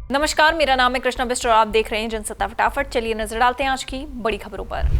नमस्कार, मेरा नाम है कृष्णा बिस्ट और आप देख रहे हैं जनसत्ता फटाफट। चलिए नजर डालते हैं आज की बड़ी खबरों पर।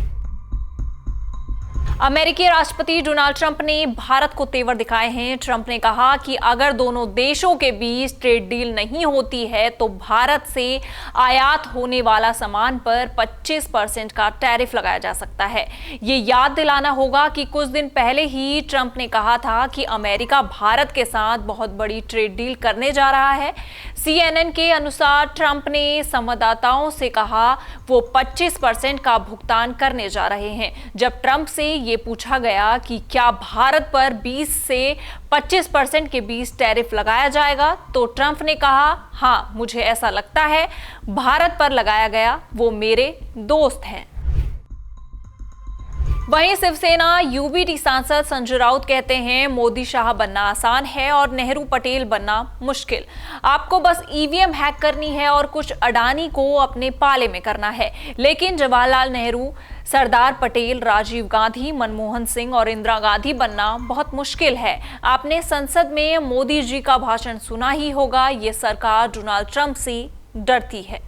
अमेरिकी राष्ट्रपति डोनाल्ड ट्रंप ने भारत को तेवर दिखाए हैं। ट्रंप ने कहा कि अगर दोनों देशों के बीच ट्रेड डील नहीं होती है तो भारत से आयात होने वाला सामान पर 25% का टैरिफ लगाया जा सकता है। ये याद दिलाना होगा कि कुछ दिन पहले ही ट्रंप ने कहा था कि अमेरिका भारत के साथ बहुत बड़ी ट्रेड डील करने जा रहा है। CNN के अनुसार ट्रंप ने संवाददाताओं से कहा वो 25% का भुगतान करने जा रहे हैं। जब ट्रंप से ये पूछा गया कि क्या भारत पर 20 से 25% के बीच टैरिफ लगाया जाएगा तो ट्रंप ने कहा, हाँ मुझे ऐसा लगता है, भारत पर लगाया गया वो मेरे दोस्त हैं। वहीं शिवसेना यूबीटी सांसद संजय राउत कहते हैं मोदी शाह बनना आसान है और नेहरू पटेल बनना मुश्किल। आपको बस ईवीएम हैक करनी है और कुछ अडानी को अपने पाले में करना है। लेकिन जवाहरलाल नेहरू, सरदार पटेल, राजीव गांधी, मनमोहन सिंह और इंदिरा गांधी बनना बहुत मुश्किल है। आपने संसद में मोदी जी का भाषण सुना ही होगा। ये सरकार डोनाल्ड ट्रंप से डरती है।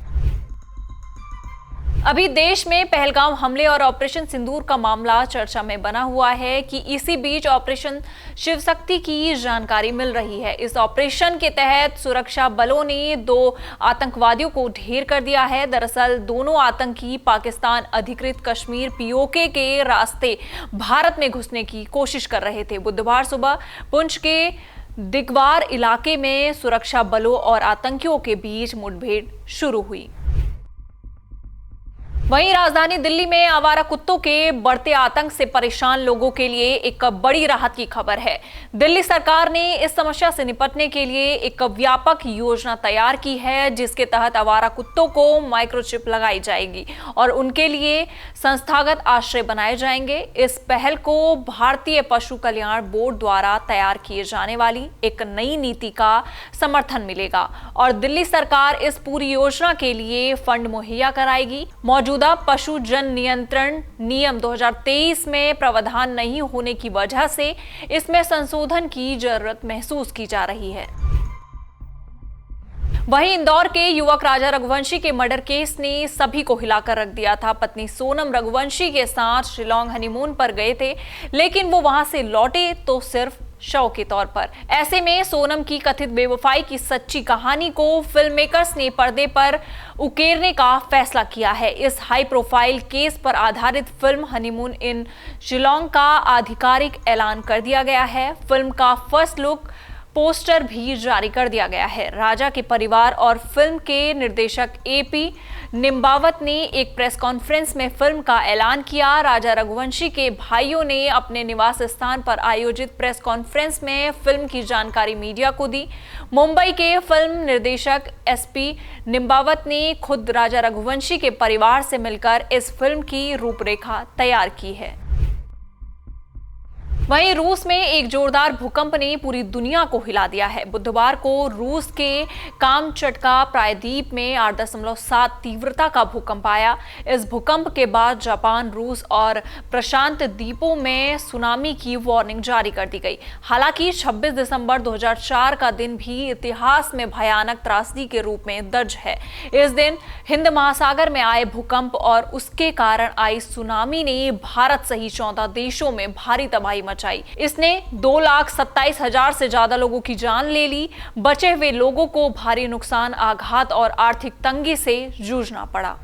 अभी देश में पहलगाम हमले और ऑपरेशन सिंदूर का मामला चर्चा में बना हुआ है कि इसी बीच ऑपरेशन शिव शक्ति की जानकारी मिल रही है। इस ऑपरेशन के तहत सुरक्षा बलों ने 2 आतंकवादियों को ढेर कर दिया है। दरअसल दोनों आतंकी पाकिस्तान अधिकृत कश्मीर POK के रास्ते भारत में घुसने की कोशिश कर रहे थे। बुधवार सुबह पुंछ के दिगवार इलाके में सुरक्षा बलों और आतंकियों के बीच मुठभेड़ शुरू हुई। वहीं राजधानी दिल्ली में आवारा कुत्तों के बढ़ते आतंक से परेशान लोगों के लिए एक बड़ी राहत की खबर है। दिल्ली सरकार ने इस समस्या से निपटने के लिए एक व्यापक योजना तैयार की है, जिसके तहत आवारा कुत्तों को माइक्रोचिप लगाई जाएगी और उनके लिए संस्थागत आश्रय बनाए जाएंगे। इस पहल को भारतीय पशु कल्याण बोर्ड द्वारा तैयार किए जाने वाली एक नई नीति का समर्थन मिलेगा और दिल्ली सरकार इस पूरी योजना के लिए फंड मुहैया कराएगी। मौजूदा पशु जन नियंत्रण नियम 2023 में प्रावधान नहीं होने की वजह से इसमें संशोधन की जरूरत महसूस की जा रही है। वहीं इंदौर के युवक राजा रघुवंशी के मर्डर केस ने सभी को हिलाकर रख दिया था। पत्नी सोनम रघुवंशी के साथ शिलोंग हनीमून पर गए थे, लेकिन वो वहां से लौटे तो सिर्फ शव के तौर पर। ऐसे में सोनम की कथित बेवफाई की सच्ची कहानी को फिल्म मेकर्स ने पर्दे पर उकेरने का फैसला किया है। इस हाई प्रोफाइल केस पर आधारित फिल्म हनीमून इन शिलोंग का आधिकारिक ऐलान कर दिया गया है। फिल्म का फर्स्ट लुक पोस्टर भी जारी कर दिया गया है। राजा के परिवार और फिल्म के निर्देशक AP निम्बावत ने एक प्रेस कॉन्फ्रेंस में फिल्म का ऐलान किया। राजा रघुवंशी के भाइयों ने अपने निवास स्थान पर आयोजित प्रेस कॉन्फ्रेंस में फिल्म की जानकारी मीडिया को दी। मुंबई के फिल्म निर्देशक SP निम्बावत ने खुद राजा रघुवंशी के परिवार से मिलकर इस फिल्म की रूपरेखा तैयार की है। वहीं रूस में एक जोरदार भूकंप ने पूरी दुनिया को हिला दिया है। बुधवार को रूस के कामचटका प्रायद्वीप में 8.7 तीव्रता का भूकंप आया। इस भूकंप के बाद जापान, रूस और प्रशांत द्वीपों में सुनामी की वार्निंग जारी कर दी गई। हालांकि 26 दिसंबर 2004 का दिन भी इतिहास में भयानक त्रासदी के रूप में दर्ज है। इस दिन हिंद महासागर में आए भूकंप और उसके कारण आई सुनामी ने भारत सहित 14 देशों में भारी तबाही मचाई। इसने 2,27,000 से ज्यादा लोगों की जान ले ली। बचे हुए लोगों को भारी नुकसान, आघात और आर्थिक तंगी से जूझना पड़ा।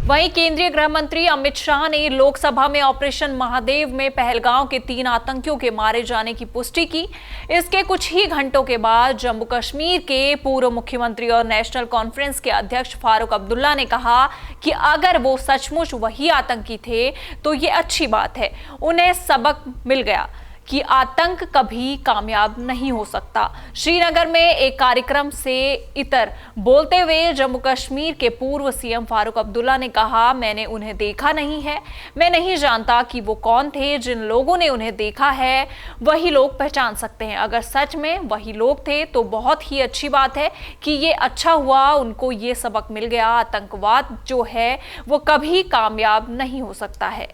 वहीं केंद्रीय गृह मंत्री अमित शाह ने लोकसभा में ऑपरेशन महादेव में पहलगाम के 3 आतंकियों के मारे जाने की पुष्टि की। इसके कुछ ही घंटों के बाद जम्मू कश्मीर के पूर्व मुख्यमंत्री और नेशनल कॉन्फ्रेंस के अध्यक्ष फारूक अब्दुल्ला ने कहा कि अगर वो सचमुच वही आतंकी थे तो ये अच्छी बात है। उन्हें सबक मिल गया कि आतंक कभी कामयाब नहीं हो सकता। श्रीनगर में एक कार्यक्रम से इतर बोलते हुए जम्मू कश्मीर के पूर्व CM फारूक अब्दुल्ला ने कहा, मैंने उन्हें देखा नहीं है, मैं नहीं जानता कि वो कौन थे। जिन लोगों ने उन्हें देखा है वही लोग पहचान सकते हैं। अगर सच में वही लोग थे तो बहुत ही अच्छी बात है कि ये अच्छा हुआ, उनको ये सबक मिल गया। आतंकवाद जो है वो कभी कामयाब नहीं हो सकता है।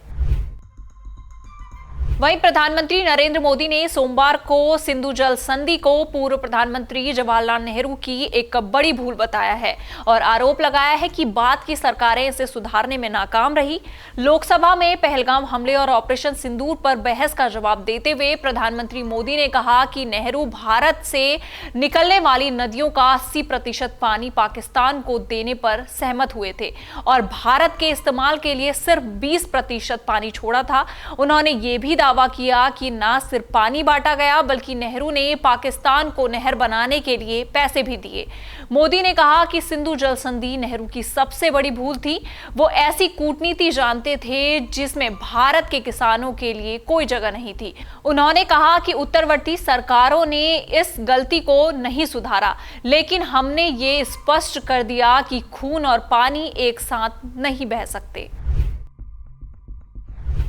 वहीं प्रधानमंत्री नरेंद्र मोदी ने सोमवार को सिंधु जल संधि को पूर्व प्रधानमंत्री जवाहरलाल नेहरू की एक बड़ी भूल बताया है और आरोप लगाया है कि बाद की सरकारें इसे सुधारने में नाकाम रही। लोकसभा में पहलगाम हमले और ऑपरेशन सिंदूर पर बहस का जवाब देते हुए प्रधानमंत्री मोदी ने कहा कि नेहरू भारत से निकलने वाली नदियों का 80% पानी पाकिस्तान को देने पर सहमत हुए थे और भारत के इस्तेमाल के लिए सिर्फ 20% पानी छोड़ा था। उन्होंने ये भी दावा किया कि न सिर्फ पानी बांटा गया बल्कि नेहरू ने पाकिस्तान को नहर बनाने के लिए पैसे भी दिए। मोदी ने कहा कि सिंधु जल संधि नेहरू की सबसे बड़ी भूल थी। वो ऐसी कूटनीति जानते थे जिसमें भारत के किसानों के लिए कोई जगह नहीं थी। उन्होंने कहा कि उत्तरवर्ती सरकारों ने इस गलती को नहीं सुधारा, लेकिन हमने ये स्पष्ट कर दिया कि खून और पानी एक साथ नहीं बह सकते।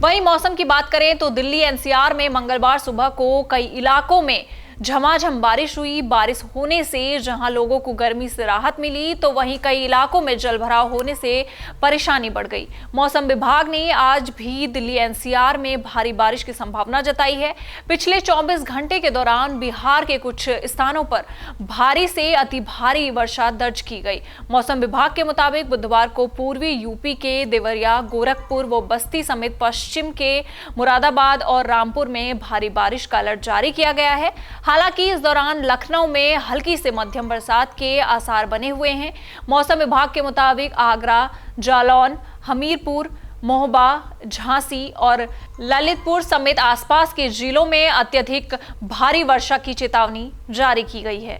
वहीं मौसम की बात करें तो दिल्ली एनसीआर में मंगलवार सुबह को कई इलाकों में झमाझम बारिश हुई। बारिश होने से जहां लोगों को गर्मी से राहत मिली तो वहीं कई इलाकों में जलभराव होने से परेशानी बढ़ गई। मौसम विभाग ने आज भी दिल्ली एनसीआर में भारी बारिश की संभावना जताई है। पिछले 24 घंटे के दौरान बिहार के कुछ स्थानों पर भारी से अति भारी वर्षा दर्ज की गई। मौसम विभाग के मुताबिक बुधवार को पूर्वी यूपी के देवरिया, गोरखपुर व बस्ती समेत पश्चिम के मुरादाबाद और रामपुर में भारी बारिश का अलर्ट जारी किया गया है। हालांकि इस दौरान लखनऊ में हल्की से मध्यम बरसात के आसार बने हुए हैं। मौसम विभाग के मुताबिक आगरा, जालौन, हमीरपुर, मोहबा, झांसी और ललितपुर समेत आसपास के जिलों में अत्यधिक भारी वर्षा की चेतावनी जारी की गई है।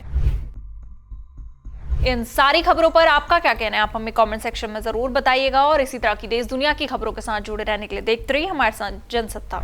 इन सारी खबरों पर आपका क्या कहना है, आप हमें कमेंट सेक्शन में जरूर बताइएगा और इसी तरह की देश दुनिया की खबरों के साथ जुड़े रहने के लिए देखते रहिए हमारे साथ जनसत्ता।